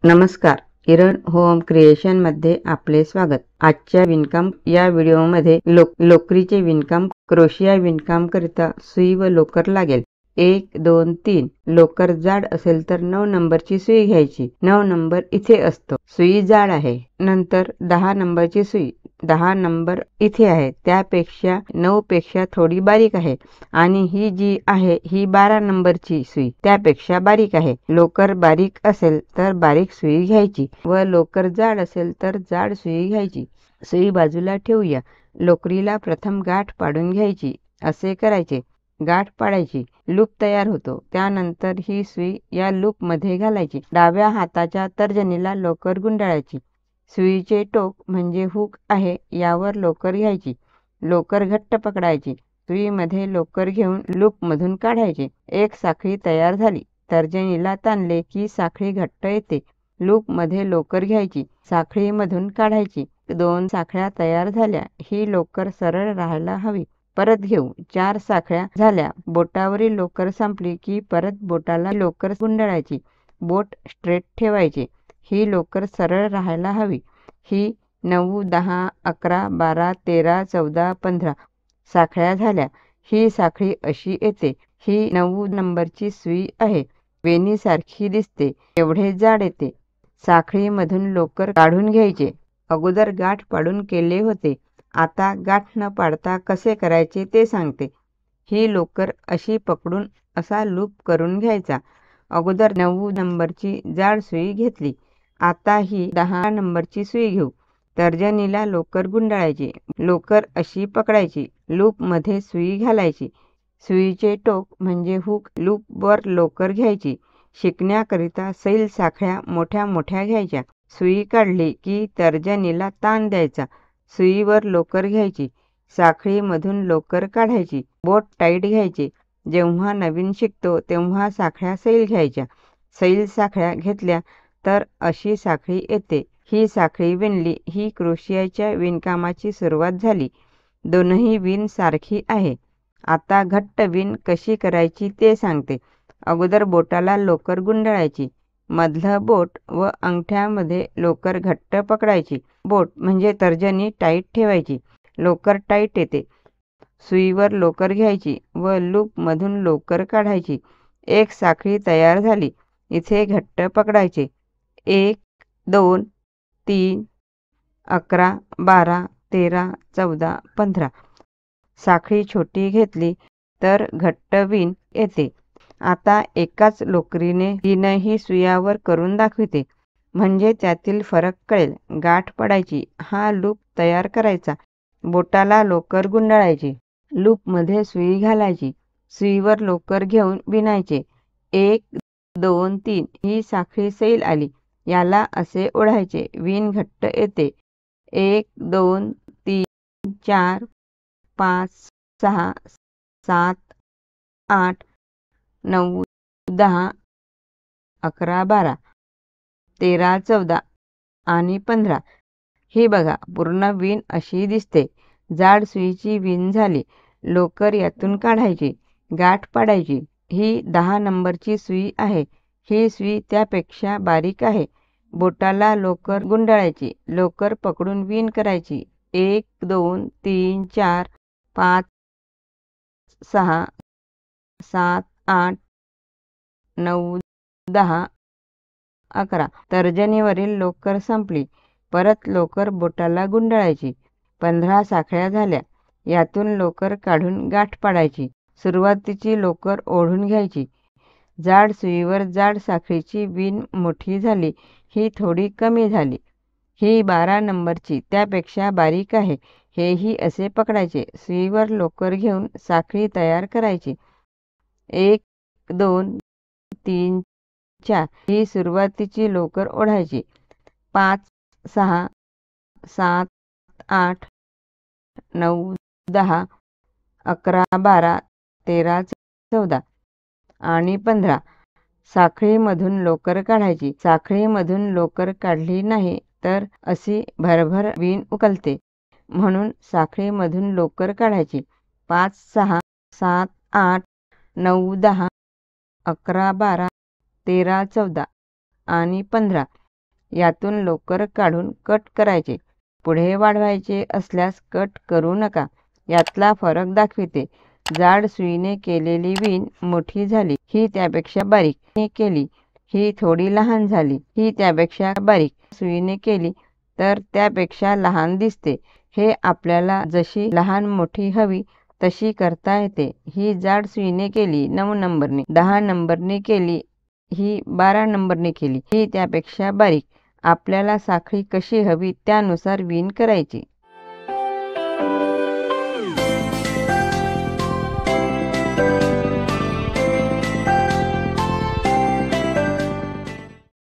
नमस्कार, किरण home creation मध्ये आपले स्वागत। आजच्या विणकाम या व्हिडिओमध्ये लोकरीचे विणकाम, क्रोशिया विणकाम करिता सुई व लोकर लागेल। 1 2 3 लोकर जाड असेल तर 9 नंबरची सुई घ्यायची। 9 नंबर इथे असतो, सुई जाड आहे। नंतर 10 नंबरची सुई, 10 नंबर इथे आहे, त्यापेक्षा 9 पेक्षा थोडी बारीक आहे। आणि ही जी आहे ही 12 नंबरची सुई, त्यापेक्षा बारीक आहे। लोकर बारीक असेल तर बारीक सुई घ्यायची व लोकर जाड असेल तर जाड सुई घ्यायची। सुई बाजूला ठेवूया। लोकरीला प्रथम गाठ पाडून घ्यायची। असे करायचे, गाठ पाडायची, लूप तयार होतो। त्यानंतर ही सुई या लूप मध्ये घालायची। डाव्या हाताच्या तर्जनीला लोकर गुंडाळायची। सुईचे टोक म्हणजे हुक आहे, यावर लोकर घ्यायची। लोकर घट्ट पकडायची। सुईमध्ये लोकर घेऊन लूप मधून काढायचे। एक साखळी तयार झाली। तर्जनीला ताणले की साखळी घट्ट येते। लूप मध्ये लोकर घ्यायची, साखळीमधून काढायची। 2 साखळ्या तयार झाल्या। ही लोकर सरळ राहायला हवी। परत घेऊ। 4 साखळ्या झाल्या। बोटावरील लोकर संपली की परत बोटाला लोकर गुंडाळायची। बोट स्ट्रेट ठेवायचे। ही लोकर सरळ राहायला हवी। ही 9 10 11 12 13 14 15 साखळ्या झाल्या। ही साखळी अशी येते। ही 9 नंबरची सुई आहे। वेणीसारखी दिसते, एवढे जाड येते। साखळीमधून लोकर काढून घ्यायचे। अगोदर गाठ पाडून केले होते, आता गाठ न पाडता कसे करायचे ते सांगते। ही लोकर अशी पकडून असा लूप करून घ्यायचा। अगोदर 9 नंबरची जाड सुई घेतली, आता ही 10 नंबरची सुई घेऊ। तर्जनीला लोकर गुंडाळायची। लोकर अशी पकडायची, लूप मध्ये सुई घालायची। सुईचे टोक म्हणजे हुक, लूप वर लोकर घ्यायची। शिकण्याकरिता सैल साखळ्या मोठ्या मोठ्या घ्यायच्या। सुई काढली की तर्जनीला ताण द्यायचा। सुईवर लोकर घ्यायची, साखळीमधून लोकर काढायची। बोट टाईट घ्यायचे। जेव्हा नवीन शिकतो तेव्हा साखळ्या सैल घ्यायच्या। सैल साखळ्या घेतल्या तर अशी साखळी येते। ही साखळी विणली, ही क्रोशियाच्या विणकामाची सुरुवात झाली। दोनही विण सारखी आहे। आता घट्ट विण कशी करायची ते सांगते। अगोदर बोटाला लोकर गुंडाळायची। मधलं बोट व अंगठ्यामध्ये लोकर घट्ट पकडायची। बोट म्हणजे तर्जनी टाईट ठेवायची। लोकर टाईट येते। सुईवर लोकर घ्यायची व लूप मधून लोकर काढायची। एक साखळी तयार झाली। इथे घट्ट पकडायचे। 1 2 3 11 12 13 14 15 साखळी छोटी घेतली तर घट्ट विण येते। आता एकाच लोकरीने तीनही सुयावर करून दाखविते, म्हणजे त्यातील फरक कळेल। गाठ पडायची, हा लूप तयार करायचा। बोटाला लोकर गुंडाळायची। लूप मध्ये सुई घालायची। सुईवर लोकर घेऊन विणायचे। 1 2 3 ही साखळी सैल आली, याला असे ओढायचे, विण घट्ट येते। 1 2 3 4 5 6 7 8 9 10 11 12 13 14 आणि 15 ही बघा, पूर्ण विण अशी दिसते। जाड सुईची विण झाली। लोकर यातून काढायची, गाठ पाडायची। ही 10 नंबरची सुई आहे। ही सुई त्यापेक्षा बारीक आहे। बोटाला लोकर गुंडाळायची। लोकर पकडून विण करायची। 1 2 3 4 5 6 7 8 9 10 11 तर्जनीवरील लोकर संपली। परत लोकर बोटाला गुंडाळायची। 15 साखळ्या झाल्या। यातून लोकर काढून गाठ पाडायची। सुरुवातीची लोकर ओढून घ्यायची। जाड सुईवर जाड साखळीची विण मोठी झाली, ही थोडी कमी झाली। ही 12 नंबरची, त्यापेक्षा बारीक आहे। हेही असे पकडायचे। सुईवर लोकर घेऊन साखळी तयार करायची। 1 2 3 4 ही सुरुवातीची लोकर ओढायची। 5 6 7 8 9 10 11 12 13 14 आणि 15 साखळीमधून लोकर काढायची। साखळीमधून लोकर काढली नाही तर अशी भरभर विण उकलते, म्हणून साखळीमधून लोकर काढायची। 5 6 7 8 9 10 11 12 13 14 आणि 15 यातून लोकर काढून कट करायचे. पुढे वाढवायचे असल्यास कट करू नका. यातला फरक दाखविते. जाड सुईने केलेली वीण मोठी झाली, ही त्यापेक्षा बारीक केली, ही थोडी लहान झाली, ही त्यापेक्षा बारीक सुईने केली तर त्यापेक्षा लहान दिसते. हे आपल्याला जशी लहान मोठी हवी तशी करता येते. ही जाड सुईने केली 9 नंबरने, 10 नंबरने केली, ही 12 नंबरने केली, ही त्यापेक्षा बारीक. आपल्याला साखळी कशी हवी त्यानुसार वीण करायची.